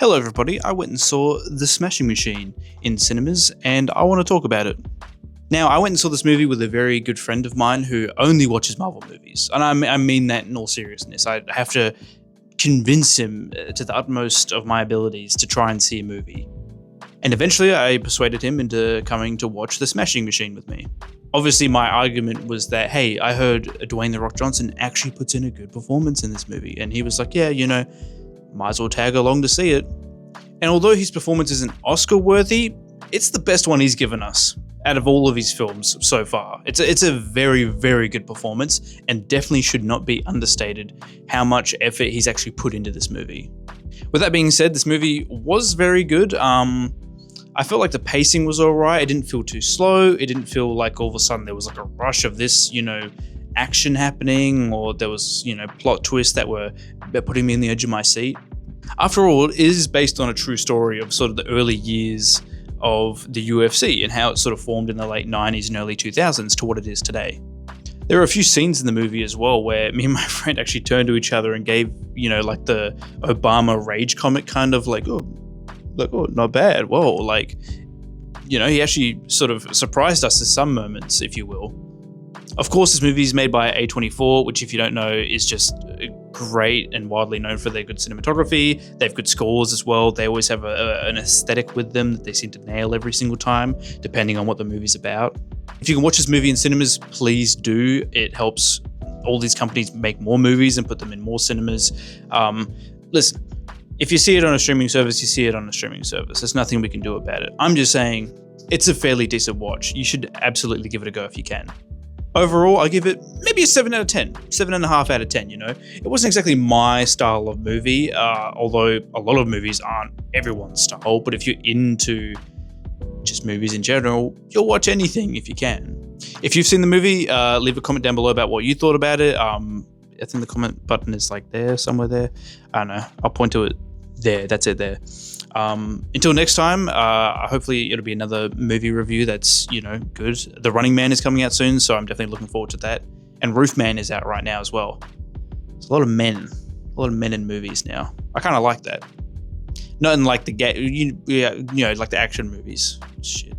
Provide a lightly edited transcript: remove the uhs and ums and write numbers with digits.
Hello, everybody. I went and saw The Smashing Machine in cinemas, and I want to talk about it. Now, I went and saw this movie with a very good friend of mine who only watches Marvel movies, and I mean that in all seriousness. I have to convince him to the utmost of my abilities to try and see a movie. And eventually, I persuaded him into coming to watch The Smashing Machine with me. Obviously, my argument was that, hey, I heard Dwayne "The Rock" Johnson actually puts in a good performance in this movie, and he was like, yeah, might as well tag along to see it. And although his performance isn't Oscar-worthy, it's the best one he's given us out of all of his films so far. It's a very, very good performance, and definitely should not be understated how much effort he's actually put into this movie. With that being said, this movie was very good. I felt like the pacing was alright. It didn't feel too slow. It didn't feel like all of a sudden there was like a rush of this, action happening, or there was, plot twists that were putting me in the edge of my seat. After all, it is based on a true story of sort of the early years of the UFC and how it sort of formed in the late 90s and early 2000s to what it is today. There are a few scenes in the movie as well where me and my friend actually turned to each other and gave, like the Obama rage comic kind of like, oh, not bad. Whoa, he actually sort of surprised us at some moments, if you will. Of course, this movie is made by A24, which, if you don't know, is just great and widely known for their good cinematography. They have good scores as well. They always have an aesthetic with them that they seem to nail every single time, depending on what the movie's about. If you can watch this movie in cinemas, please do. It helps all these companies make more movies and put them in more cinemas. Listen, if you see it on a streaming service, you see it on a streaming service. There's nothing we can do about it. I'm just saying it's a fairly decent watch. You should absolutely give it a go if you can. Overall, I give it maybe a 7 out of 10, 7.5 out of 10, It wasn't exactly my style of movie, although a lot of movies aren't everyone's style, but if you're into just movies in general, you'll watch anything if you can. If you've seen the movie, leave a comment down below about what you thought about it. I think the comment button is somewhere there. I don't know. I'll point to it there. That's it there. Until next time, hopefully it'll be another movie review that's, good. The Running Man is coming out soon, so I'm definitely looking forward to that. And Roof Man is out right now as well. There's a lot of men in movies now. I kind of like that. Not in like the like the action movies. Shit.